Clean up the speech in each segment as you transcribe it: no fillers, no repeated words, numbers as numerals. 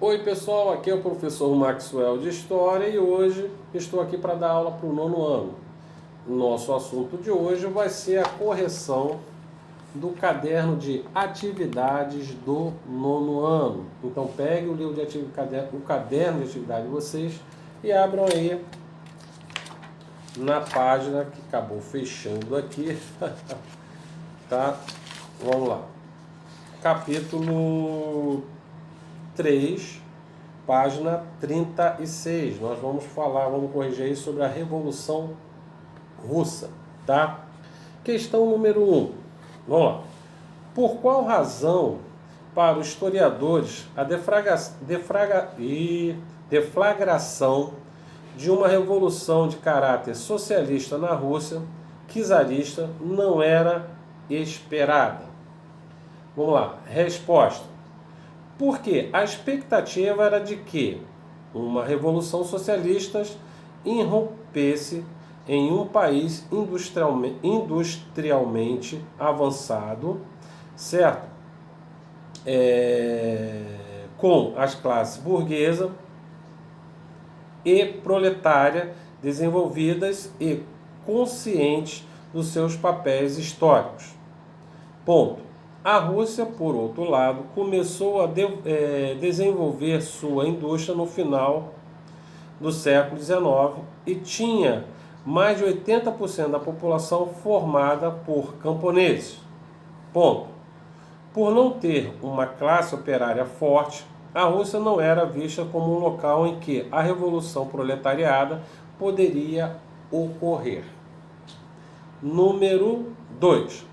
Oi pessoal, aqui é o professor Maxwell de História e hoje estou aqui para dar aula para o nono ano. Nosso assunto de hoje vai ser a correção do caderno de atividades do nono ano. Então pegue o livro de o caderno de atividade de vocês e abram aí na página que acabou fechando aqui, tá? Vamos lá. Capítulo 3, página 36. Nós vamos corrigir aí sobre a Revolução Russa, tá? Questão número 1. Vamos lá. Por qual razão, para os historiadores, a deflagração de uma revolução de caráter socialista na Rússia czarista não era esperada? Vamos lá. Resposta. Porque a expectativa era de que uma revolução socialista irrompesse em um país industrialmente avançado, certo? Com as classes burguesa e proletária desenvolvidas e conscientes dos seus papéis históricos. Ponto. A Rússia, por outro lado, começou a desenvolver sua indústria no final do século XIX e tinha mais de 80% da população formada por camponeses. Ponto. Por não ter uma classe operária forte, a Rússia não era vista como um local em que a revolução proletariada poderia ocorrer. Número 2.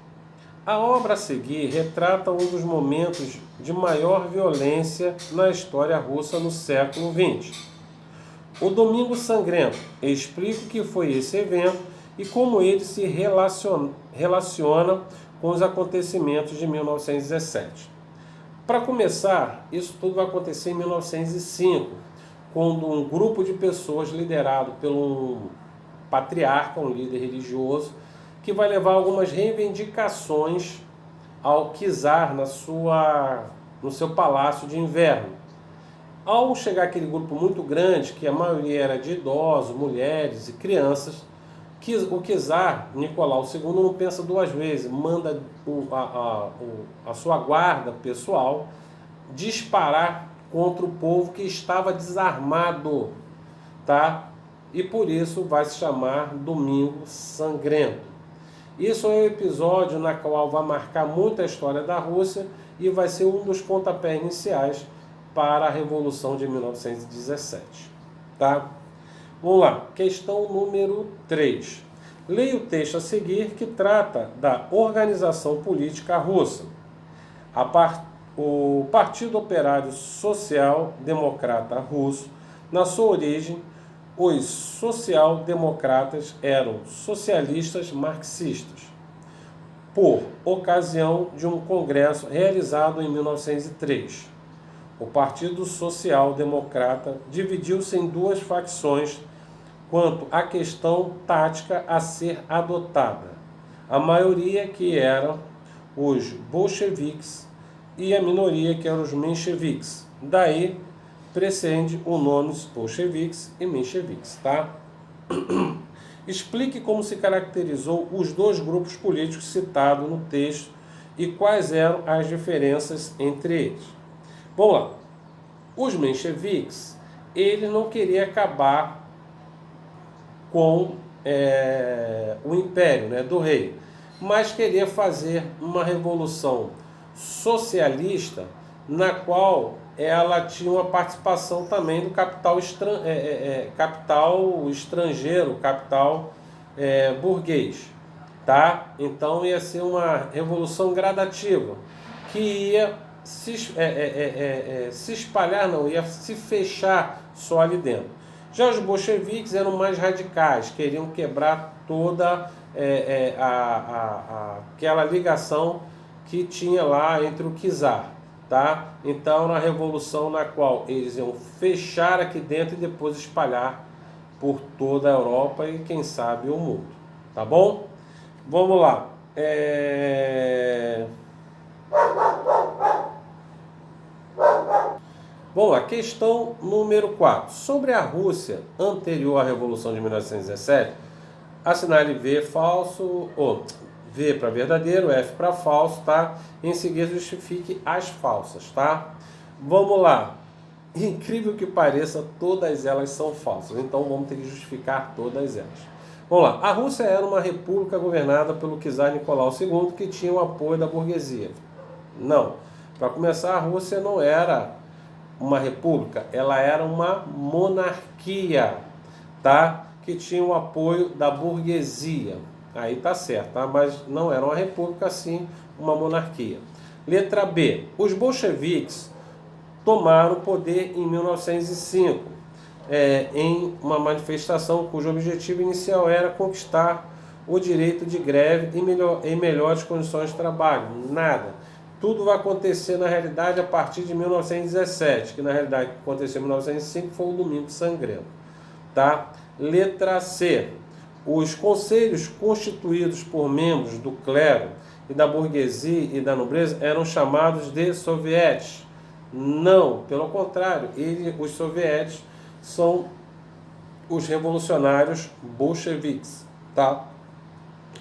A obra a seguir retrata um dos momentos de maior violência na história russa no século XX. O Domingo Sangrento explica o que foi esse evento e como ele se relaciona com os acontecimentos de 1917. Para começar, isso tudo vai acontecer em 1905, quando um grupo de pessoas liderado por um patriarca, um líder religioso, que vai levar algumas reivindicações ao czar no seu palácio de inverno. Ao chegar aquele grupo muito grande, que a maioria era de idosos, mulheres e crianças, o czar Nicolau II não pensa duas vezes, manda a sua guarda pessoal disparar contra o povo que estava desarmado, tá? E por isso vai se chamar Domingo Sangrento. Isso é um episódio na qual vai marcar muito a história da Rússia e vai ser um dos pontapés iniciais para a Revolução de 1917. Tá? Vamos lá, questão número 3. Leia o texto a seguir que trata da organização política russa. O Partido Operário Social Democrata Russo, na sua origem, os social-democratas eram socialistas marxistas, por ocasião de um congresso realizado em 1903. O Partido Social-Democrata dividiu-se em duas facções quanto à questão tática a ser adotada. A maioria, que eram os bolcheviques, e a minoria, que eram os mencheviques. Daí precede o nome bolcheviques e mencheviques, tá? Explique como se caracterizou os dois grupos políticos citados no texto e quais eram as diferenças entre eles. Vamos lá. Os mencheviques, eles não queriam acabar com o império, né, do rei, mas queria fazer uma revolução socialista na qual ela tinha uma participação também do capital estrangeiro, capital burguês, tá? Então ia ser uma revolução gradativa que ia se espalhar, não, ia se fechar só ali dentro. Já os bolcheviques eram mais radicais, queriam quebrar toda aquela ligação que tinha lá entre o czar. Tá? Então, na revolução na qual eles iam fechar aqui dentro e depois espalhar por toda a Europa e quem sabe o mundo, tá bom? Vamos lá. Vamos lá, questão número 4. Sobre a Rússia anterior à Revolução de 1917, assinale V falso, ou V para verdadeiro, F para falso, tá? Em seguida justifique as falsas, tá? Vamos lá. Incrível que pareça, todas elas são falsas, então vamos ter que justificar todas elas. Vamos lá. A Rússia era uma república governada pelo czar Nicolau II, que tinha o apoio da burguesia. Não. Para começar, a Rússia não era uma república, ela era uma monarquia, tá? Que tinha o apoio da burguesia. Aí tá certo, tá? Mas não era uma república, sim uma monarquia. Letra B. Os bolcheviques tomaram o poder em 1905, em uma manifestação cujo objetivo inicial era conquistar o direito de greve em melhores condições de trabalho. Nada. Tudo vai acontecer na realidade a partir de 1917, que na realidade aconteceu em 1905 foi o Domingo Sangrento. Tá? Letra C. Os conselhos constituídos por membros do clero e da burguesia e da nobreza eram chamados de sovietes. Não, pelo contrário, os sovietes são os revolucionários bolcheviques, tá?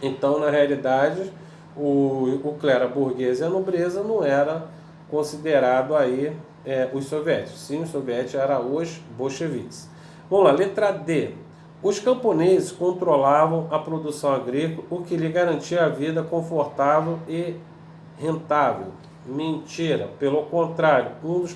Então, na realidade, o clero, a burguesa e a nobreza não era considerado aí os sovietes. Sim, os sovietes eram os bolcheviques. Vamos lá, letra D. Os camponeses controlavam a produção agrícola, o que lhe garantia a vida confortável e rentável. Mentira. Pelo contrário, um dos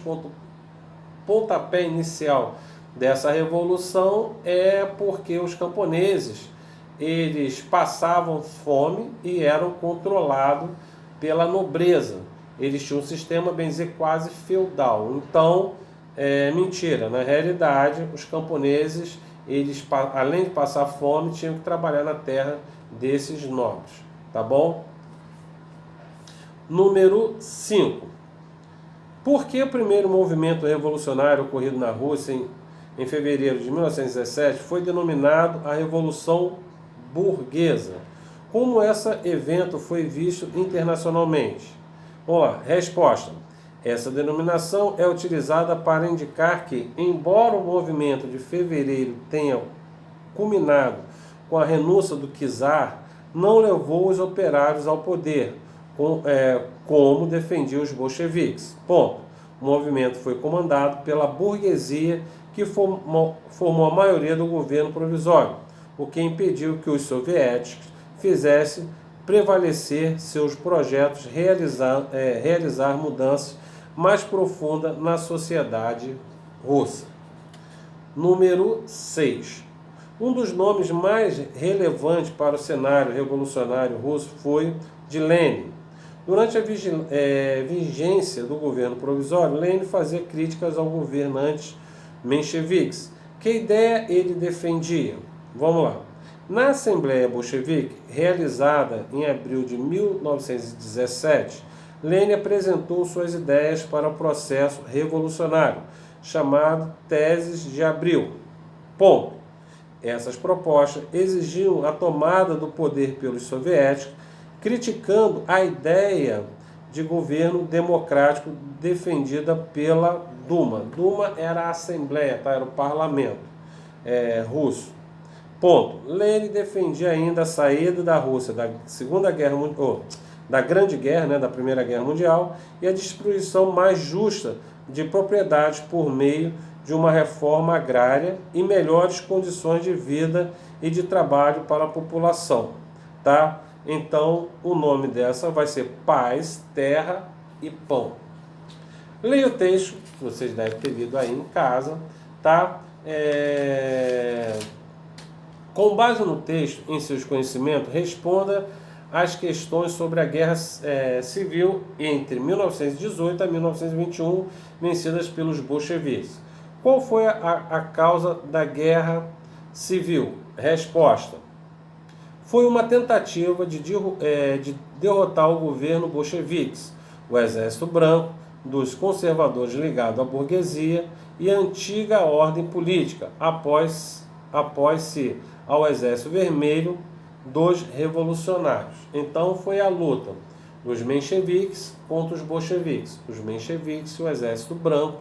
pontapé inicial dessa revolução é porque os camponeses eles passavam fome e eram controlados pela nobreza. Eles tinham um sistema, bem dizer, quase feudal. Então, mentira. Na realidade, os camponeses, eles, além de passar fome, tinham que trabalhar na terra desses nobres. Tá bom? Número 5. Por que o primeiro movimento revolucionário ocorrido na Rússia em fevereiro de 1917 foi denominado a Revolução Burguesa? Como esse evento foi visto internacionalmente? Vamos lá. Resposta. Essa denominação é utilizada para indicar que, embora o movimento de fevereiro tenha culminado com a renúncia do czar, não levou os operários ao poder, como defendiam os bolcheviques. Ponto. O movimento foi comandado pela burguesia, que formou a maioria do governo provisório, o que impediu que os soviéticos fizessem prevalecer seus projetos, realizar mudanças mais profundas na sociedade russa. Número 6. Um dos nomes mais relevantes para o cenário revolucionário russo foi de Lenin. Durante a vigência do governo provisório, Lenin fazia críticas ao governante mencheviques. Que ideia ele defendia? Vamos lá. Na Assembleia Bolchevique, realizada em abril de 1917, Lenin apresentou suas ideias para o processo revolucionário, chamado Teses de Abril. Ponto. Essas propostas exigiam a tomada do poder pelos soviéticos, criticando a ideia de governo democrático defendida pela Duma. Duma era a Assembleia, tá? Era o parlamento russo. Ponto. Lenin defendia ainda a saída da Rússia da Segunda Guerra Mundial, da Grande Guerra, né, da Primeira Guerra Mundial, e a distribuição mais justa de propriedades por meio de uma reforma agrária e melhores condições de vida e de trabalho para a população, tá? Então, o nome dessa vai ser Paz, Terra e Pão. Leia o texto, que vocês devem ter lido aí em casa, tá? Com base no texto, em seus conhecimentos, responda às questões sobre a guerra civil entre 1918 a 1921, vencidas pelos bolcheviques. Qual foi a causa da guerra civil? Resposta. Foi uma tentativa de derrotar o governo bolcheviques, o exército branco, dos conservadores ligados à burguesia e a antiga ordem política, após-se ao exército vermelho dos revolucionários. Então foi a luta dos mencheviques contra os bolcheviques. Os mencheviques e o exército branco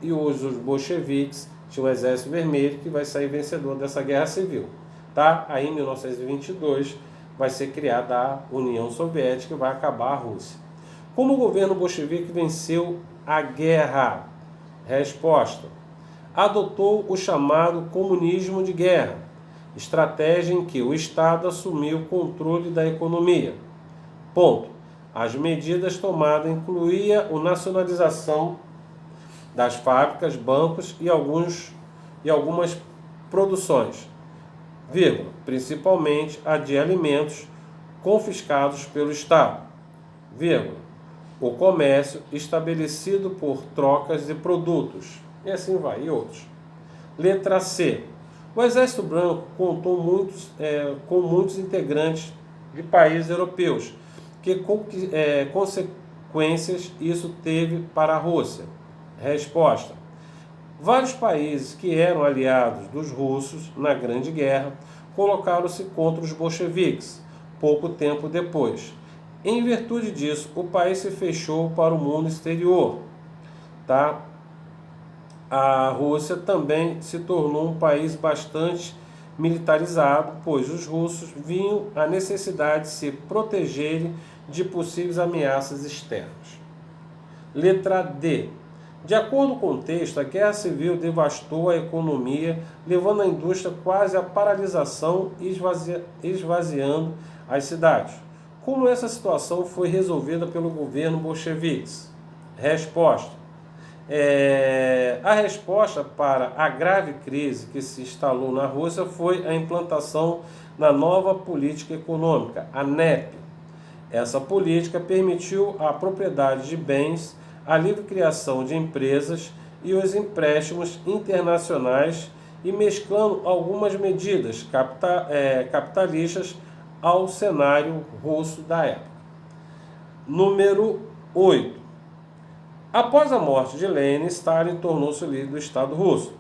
e os bolcheviques tinham o Exército Vermelho, que vai sair vencedor dessa guerra civil. Tá? Aí em 1922 vai ser criada a União Soviética e vai acabar a Rússia. Como o governo bolchevique venceu a guerra? Resposta: adotou o chamado comunismo de guerra, estratégia em que o Estado assumiu o controle da economia. Ponto. As medidas tomadas incluíam a nacionalização das fábricas, bancos e algumas produções, vírgula, principalmente a de alimentos confiscados pelo Estado, vírgula, o comércio estabelecido por trocas de produtos, e assim vai, e outros. Letra C. O Exército Branco contou com muitos integrantes de países europeus. Que consequências isso teve para a Rússia? Resposta: vários países que eram aliados dos russos na Grande Guerra colocaram-se contra os bolcheviques pouco tempo depois. Em virtude disso, o país se fechou para o mundo exterior. Tá? A Rússia também se tornou um país bastante militarizado, pois os russos viam a necessidade de se protegerem de possíveis ameaças externas. Letra D. De acordo com o texto, a guerra civil devastou a economia, levando a indústria quase à paralisação e esvaziando as cidades. Como essa situação foi resolvida pelo governo bolchevique? Resposta: a resposta para a grave crise que se instalou na Rússia foi a implantação da nova política econômica, a NEP. Essa política permitiu a propriedade de bens, a livre criação de empresas e os empréstimos internacionais e mesclando algumas medidas capitalistas ao cenário russo da época. Número 8. Após a morte de Lenin, Stalin tornou-se o líder do Estado russo.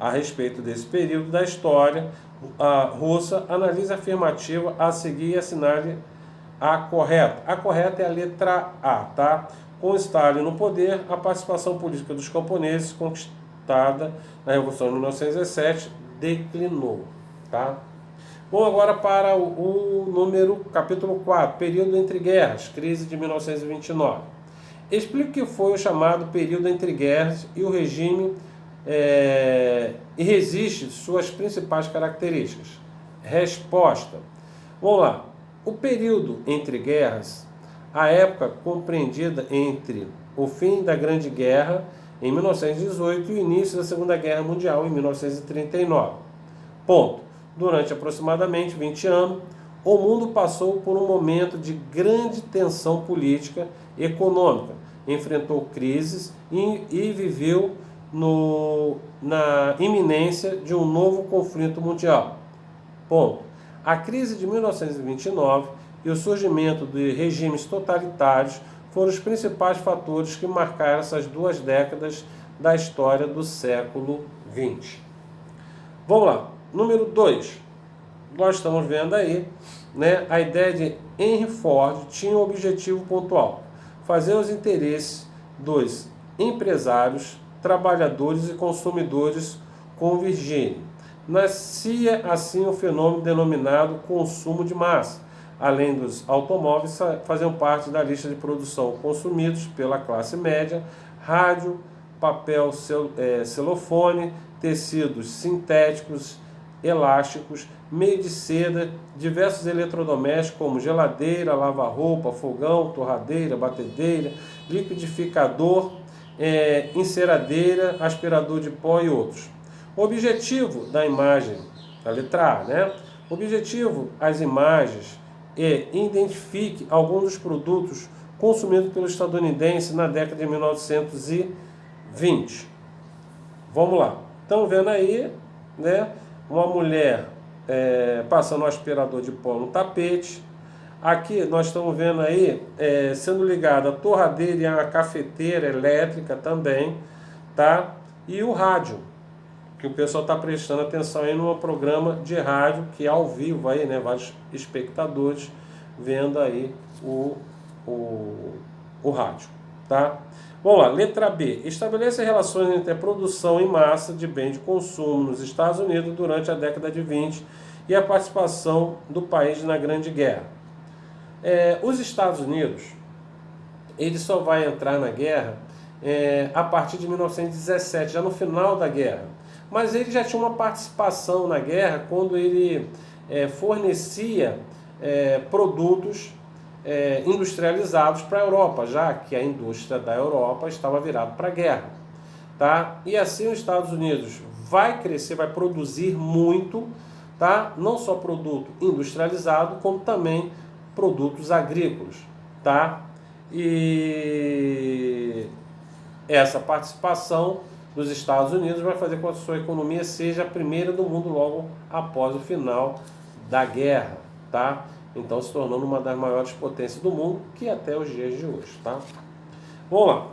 A respeito desse período da história, a russa analisa a afirmativa a seguir e assinar-lhe a correta. A correta é a letra A, tá? Com Stalin no poder, a participação política dos camponeses conquistada na Revolução de 1917 declinou, tá? Bom, agora para o capítulo 4, período entre guerras, crise de 1929. Explique o que foi o chamado período entre guerras e o regime e resiste suas principais características. Resposta: vamos lá. O período entre guerras, a época compreendida entre o fim da Grande Guerra em 1918 e o início da Segunda Guerra Mundial em 1939. Ponto. Durante aproximadamente 20 anos, o mundo passou por um momento de grande tensão política e econômica, enfrentou crises e viveu na iminência de um novo conflito mundial. Ponto. A crise de 1929 e o surgimento de regimes totalitários foram os principais fatores que marcaram essas 2 décadas da história do século XX. Vamos lá. Número 2. Nós estamos vendo aí, né, a ideia de Henry Ford tinha um objetivo pontual: fazer os interesses dos empresários, trabalhadores e consumidores convergirem. Nascia assim o fenômeno denominado consumo de massa. Além dos automóveis, faziam parte da lista de produção consumidos pela classe média: rádio, papel celofone, tecidos sintéticos, elásticos, meio de seda, diversos eletrodomésticos como geladeira, lava-roupa, fogão, torradeira, batedeira, liquidificador, enceradeira, aspirador de pó e outros. O objetivo da imagem, a letra A, né? O objetivo, as imagens, identifique alguns dos produtos consumidos pelo estadunidense na década de 1920. Vamos lá. Estão vendo aí, né? Uma mulher passando um aspirador de pó no tapete. Aqui nós estamos vendo aí sendo ligada a torradeira e a cafeteira elétrica também, tá? E o rádio, que o pessoal está prestando atenção aí num programa de rádio que é ao vivo aí, né? Vários espectadores vendo aí o rádio, tá? Vamos lá, letra B. Estabelece relações entre a produção em massa de bens de consumo nos Estados Unidos durante a década de 20 e a participação do país na Grande Guerra. Os Estados Unidos, ele só vai entrar na guerra a partir de 1917, já no final da guerra. Mas ele já tinha uma participação na guerra quando ele fornecia produtos industrializados para a Europa, já que a indústria da Europa estava virada para a guerra. Tá? E assim os Estados Unidos vai crescer, vai produzir muito, tá? Não só produto industrializado, como também produtos agrícolas. Tá? E essa participação dos Estados Unidos vai fazer com que a sua economia seja a primeira do mundo logo após o final da guerra. Tá? Então se tornando uma das maiores potências do mundo, que até os dias de hoje. Tá? Vamos lá.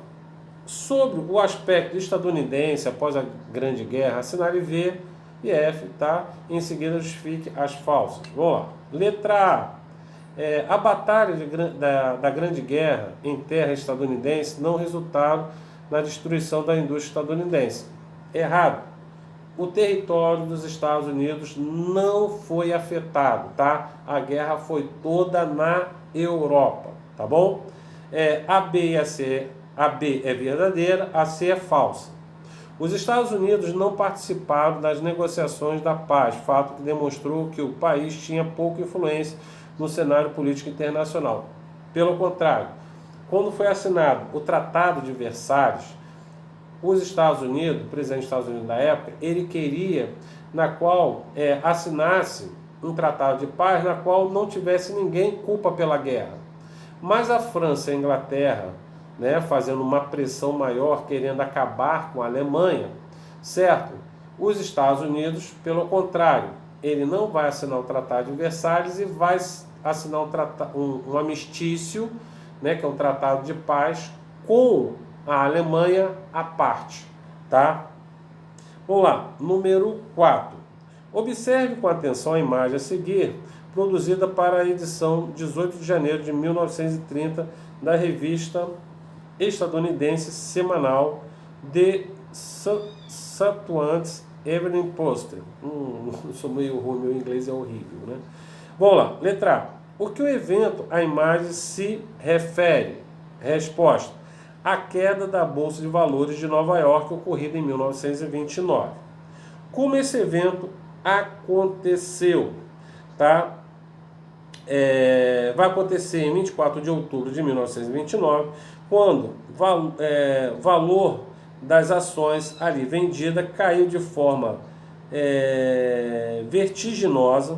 Sobre o aspecto estadunidense após a Grande Guerra, assinale V e F, tá? Em seguida justifique as falsas. Vamos lá. Letra A. A batalha da Grande Guerra em terra estadunidense não resultaram na destruição da indústria estadunidense. Errado. O território dos Estados Unidos não foi afetado, tá? A guerra foi toda na Europa, tá bom? A B e a C, a B é verdadeira, a C é falsa. Os Estados Unidos não participaram das negociações da paz, fato que demonstrou que o país tinha pouca influência no cenário político internacional. Pelo contrário, quando foi assinado o Tratado de Versalhes, os Estados Unidos, o presidente dos Estados Unidos da época, ele queria na qual assinasse um tratado de paz na qual não tivesse ninguém culpa pela guerra. Mas a França e a Inglaterra, né, fazendo uma pressão maior, querendo acabar com a Alemanha, certo? Os Estados Unidos, pelo contrário, ele não vai assinar o Tratado de Versalhes e vai assinar um amistício, né, que é um tratado de paz com a Alemanha à parte, tá? Vamos lá, número 4. Observe com atenção a imagem a seguir, produzida para a edição 18 de janeiro de 1930 da revista estadunidense semanal The Saturday Evening Post. Sou meio ruim, meu inglês é horrível, né? Vamos lá, letra A. O que o evento, a imagem se refere? Resposta. A queda da Bolsa de Valores de Nova York, ocorrida em 1929. Como esse evento aconteceu? Tá? Vai acontecer em 24 de outubro de 1929, quando valor das ações ali vendida caiu de forma vertiginosa,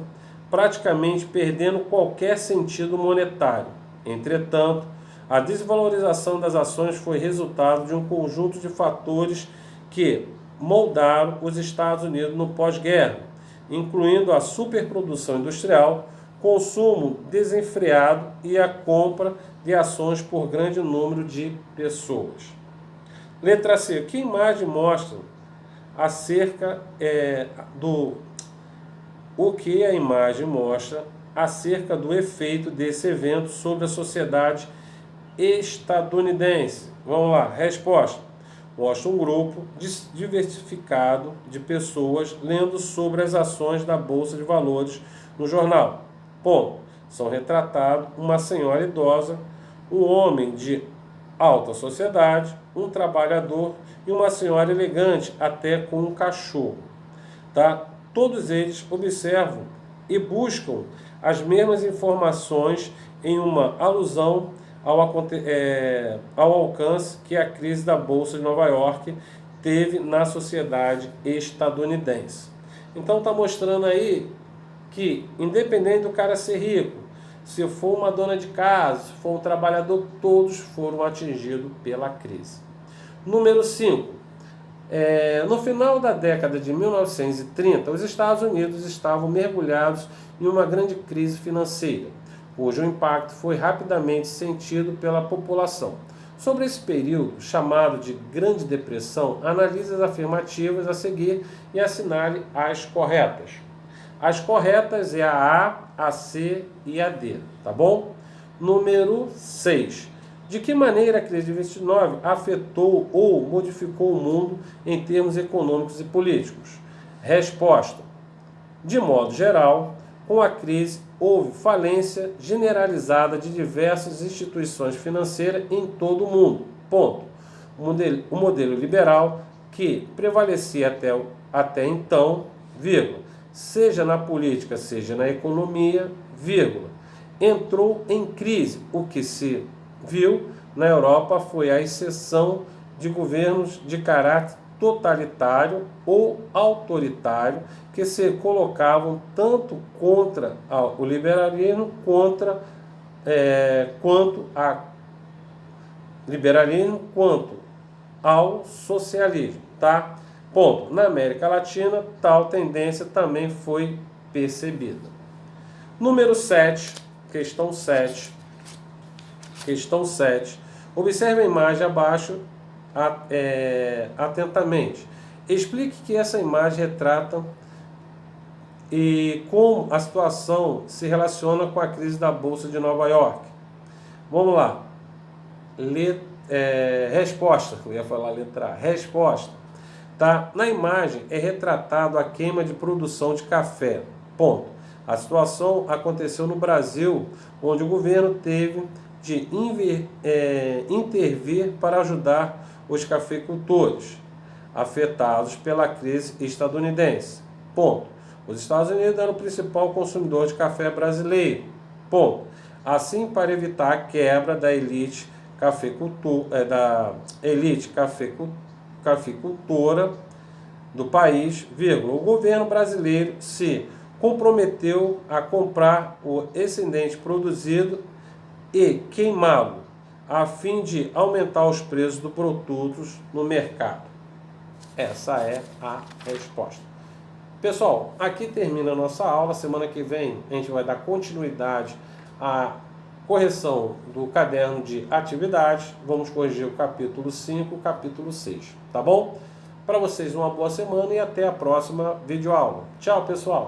praticamente perdendo qualquer sentido monetário. Entretanto, a desvalorização das ações foi resultado de um conjunto de fatores que moldaram os Estados Unidos no pós-guerra, incluindo a superprodução industrial, consumo desenfreado e a compra de ações por grande número de pessoas. Letra C. Que imagem mostra acerca o que a imagem mostra acerca do efeito desse evento sobre a sociedade estadunidense? Vamos lá, resposta. Mostra um grupo diversificado de pessoas lendo sobre as ações da Bolsa de Valores no jornal. Ponto. São retratados uma senhora idosa, um homem de alta sociedade, um trabalhador e uma senhora elegante, até com um cachorro. Tá? Todos eles observam e buscam as mesmas informações em uma alusão ao alcance que a crise da Bolsa de Nova York teve na sociedade estadunidense. Então está mostrando aí que, independente do cara ser rico, se for uma dona de casa, se for um trabalhador, todos foram atingidos pela crise. Número 5. No final da década de 1930, os Estados Unidos estavam mergulhados em uma grande crise financeira, cujo impacto foi rapidamente sentido pela população. Sobre esse período, chamado de Grande Depressão, analise as afirmativas a seguir e assinale as corretas. As corretas é a A, a C e a D, tá bom? Número 6. De que maneira a crise de 29 afetou ou modificou o mundo em termos econômicos e políticos? Resposta: de modo geral, com a crise houve falência generalizada de diversas instituições financeiras em todo o mundo. Ponto. O modelo liberal que prevalecia até então, vírgula, seja na política, seja na economia, vírgula, entrou em crise. O que se viu na Europa foi a exceção de governos de caráter totalitário ou autoritário que se colocavam tanto contra o liberalismo quanto ao socialismo, tá? Ponto. Na América Latina, tal tendência também foi percebida. Número 7, questão 7. Questão 7. Observe a imagem abaixo atentamente. Explique que essa imagem retrata e como a situação se relaciona com a crise da Bolsa de Nova York. Vamos lá. Resposta. Eu ia falar letra A. Resposta. Tá? Na imagem é retratado a queima de produção de café. Ponto. A situação aconteceu no Brasil, onde o governo teve de intervir para ajudar os cafeicultores afetados pela crise estadunidense. Ponto. Os Estados Unidos eram o principal consumidor de café brasileiro. Ponto. Assim, para evitar a quebra da elite cafeicultora do país, vírgula, o governo brasileiro se comprometeu a comprar o excedente produzido e queimá-lo, a fim de aumentar os preços dos produtos no mercado. Essa é a resposta. Pessoal, aqui termina a nossa aula. Semana que vem a gente vai dar continuidade à correção do caderno de atividades. Vamos corrigir o capítulo 5 e o capítulo 6, tá bom? Para vocês uma boa semana e até a próxima videoaula. Tchau, pessoal!